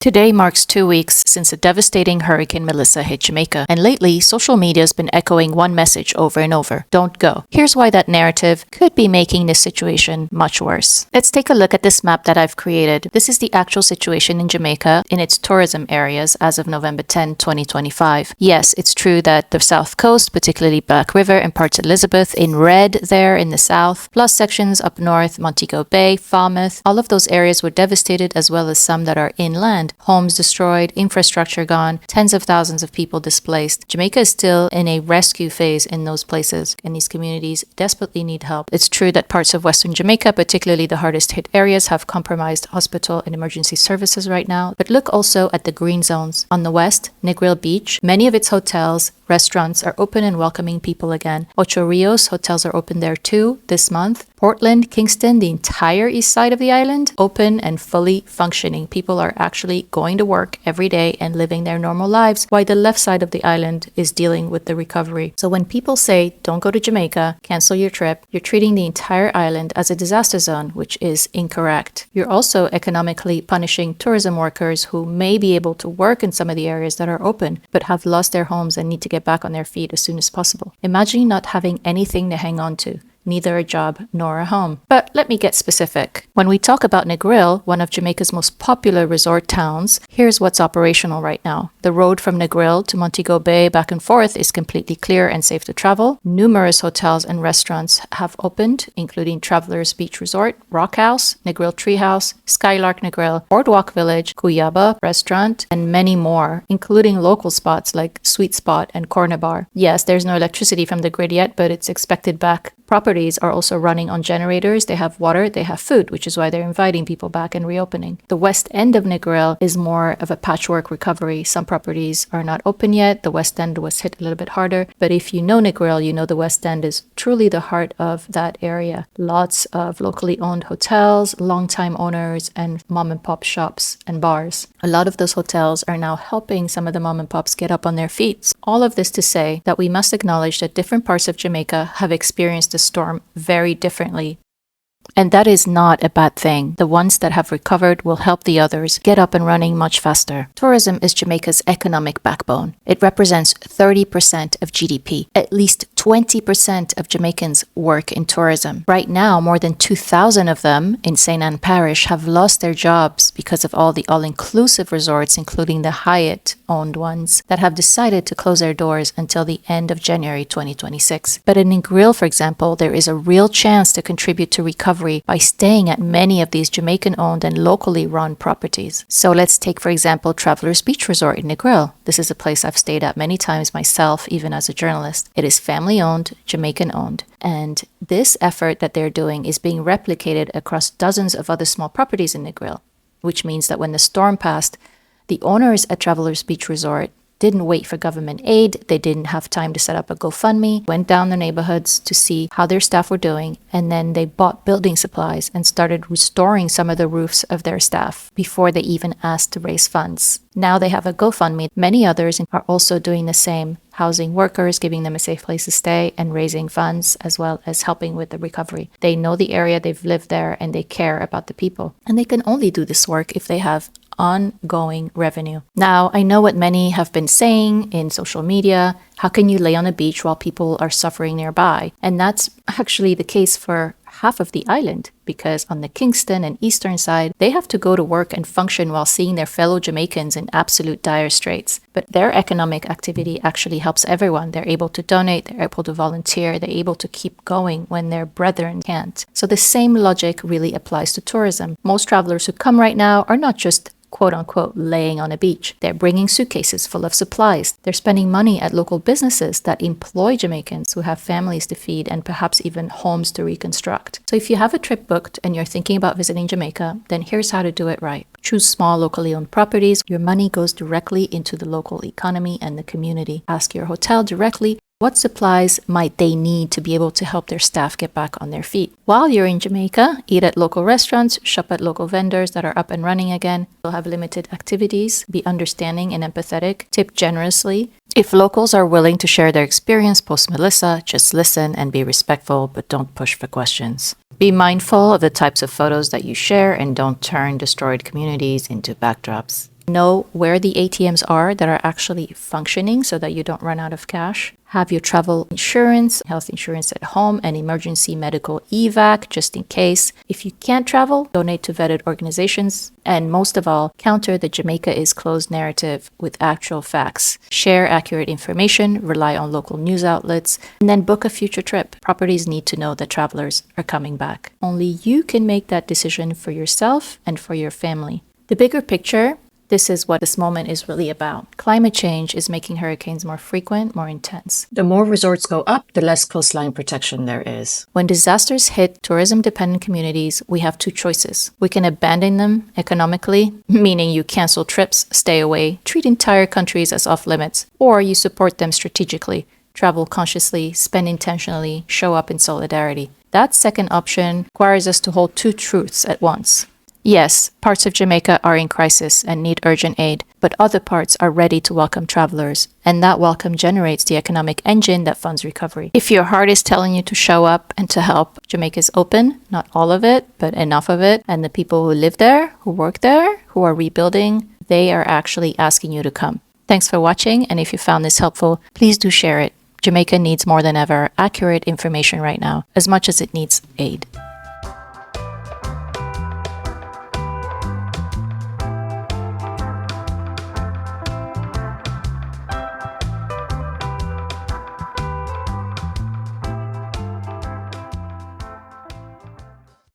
Today marks 2 weeks since a devastating Hurricane Melissa hit Jamaica, and lately, social media has been echoing one message over and over: don't go. Here's why that narrative could be making this situation much worse. Let's take a look at this map that I've created. This is the actual situation in Jamaica in its tourism areas as of November 10, 2025. Yes, it's true that the South Coast, particularly Black River and parts of Elizabeth, in red there in the south, plus sections up north, Montego Bay, Falmouth, all of those areas were devastated, as well as some that are inland. Homes destroyed, infrastructure gone, tens of thousands of people displaced. Jamaica is still in a rescue phase in those places, and these communities desperately need help. It's true that parts of Western Jamaica, particularly the hardest hit areas, have compromised hospital and emergency services right now. But look also at the green zones. On the west, Negril Beach, many of its hotels, restaurants are open and welcoming people again. Ocho Rios hotels are open there too this month. Portland, Kingston, the entire east side of the island, open and fully functioning. People are actually going to work every day and living their normal lives, while the left side of the island is dealing with the recovery. So when people say, don't go to Jamaica, cancel your trip, you're treating the entire island as a disaster zone, which is incorrect. You're also economically punishing tourism workers who may be able to work in some of the areas that are open, but have lost their homes and need to get back on their feet as soon as possible. Imagine not having anything to hang on to. Neither a job nor a home. But let me get specific. When we talk about Negril, one of Jamaica's most popular resort towns, here's what's operational right now. The road from Negril to Montego Bay back and forth is completely clear and safe to travel. Numerous hotels and restaurants have opened, including Travelers Beach Resort, Rock House, Negril Treehouse, Skylark Negril, Boardwalk Village, Cuyaba Restaurant, and many more, including local spots like Sweet Spot and Corner Bar. Yes, there's no electricity from the grid yet, but it's expected back. Properties are also running on generators, they have water, they have food, which is why they're inviting people back and reopening. The west end of Negril is more of a patchwork recovery. Some properties are not open yet. The west end was hit a little bit harder. But if you know Negril, you know the west end is truly the heart of that area. Lots of locally owned hotels, long-time owners, and mom and pop shops and bars. A lot of those hotels are now helping some of the mom and pops get up on their feet. All of this to say that we must acknowledge that different parts of Jamaica have experienced the storm very differently. And that is not a bad thing. The ones that have recovered will help the others get up and running much faster. Tourism is Jamaica's economic backbone. It represents 30% of GDP. At least 20% of Jamaicans work in tourism. Right now, more than 2,000 of them in St. Ann Parish have lost their jobs because of all the all-inclusive resorts, including the Hyatt-owned ones, that have decided to close their doors until the end of January 2026. But in Negril, for example, there is a real chance to contribute to recovery by staying at many of these Jamaican-owned and locally run properties. So let's take, for example, Travelers Beach Resort in Negril. This is a place I've stayed at many times myself, even as a journalist. It is family-owned, Jamaican-owned, and this effort that they're doing is being replicated across dozens of other small properties in Negril, which means that when the storm passed, the owners at Travelers Beach Resort didn't wait for government aid. They didn't have time to set up a GoFundMe, went down the neighborhoods to see how their staff were doing, and then they bought building supplies and started restoring some of the roofs of their staff before they even asked to raise funds. Now they have a GoFundMe. Many others are also doing the same, housing workers, giving them a safe place to stay, and raising funds, as well as helping with the recovery. They know the area, they've lived there, and they care about the people. And they can only do this work if they have ongoing revenue. Now, I know what many have been saying in social media. How can you lay on a beach while people are suffering nearby? And that's actually the case for half of the island, because on the Kingston and eastern side, they have to go to work and function while seeing their fellow Jamaicans in absolute dire straits. But their economic activity actually helps everyone. They're able to donate, they're able to volunteer, they're able to keep going when their brethren can't. So the same logic really applies to tourism. Most travelers who come right now are not just quote-unquote laying on a beach. They're bringing suitcases full of supplies. They're spending money at local businesses that employ Jamaicans who have families to feed and perhaps even homes to reconstruct. So if you have a trip booked and you're thinking about visiting Jamaica, then here's how to do it right. Choose small locally owned properties. Your money goes directly into the local economy and the community. Ask your hotel directly, what supplies might they need to be able to help their staff get back on their feet? While you're in Jamaica, eat at local restaurants, shop at local vendors that are up and running again. You'll have limited activities. Be understanding and empathetic. Tip generously. If locals are willing to share their experience post-Melissa, just listen and be respectful, but don't push for questions. Be mindful of the types of photos that you share and don't turn destroyed communities into backdrops. Know where the ATMs are that are actually functioning so that you don't run out of cash. Have your travel insurance, health insurance at home, and emergency medical evac just in case. If you can't travel, donate to vetted organizations. And most of all, counter the Jamaica is closed narrative with actual facts. Share accurate information, rely on local news outlets, and then book a future trip. Properties need to know that travelers are coming back. Only you can make that decision for yourself and for your family. The bigger picture, this is what this moment is really about. Climate change is making hurricanes more frequent, more intense. The more resorts go up, the less coastline protection there is. When disasters hit tourism-dependent communities, we have two choices. We can abandon them economically, meaning you cancel trips, stay away, treat entire countries as off-limits, or you support them strategically, travel consciously, spend intentionally, show up in solidarity. That second option requires us to hold two truths at once. Yes, parts of Jamaica are in crisis and need urgent aid, but other parts are ready to welcome travelers, and that welcome generates the economic engine that funds recovery. If your heart is telling you to show up and to help, Jamaica is open, not all of it, but enough of it, and the people who live there, who work there, who are rebuilding, they are actually asking you to come. Thanks for watching, and if you found this helpful, please do share it. Jamaica needs more than ever accurate information right now, as much as it needs aid.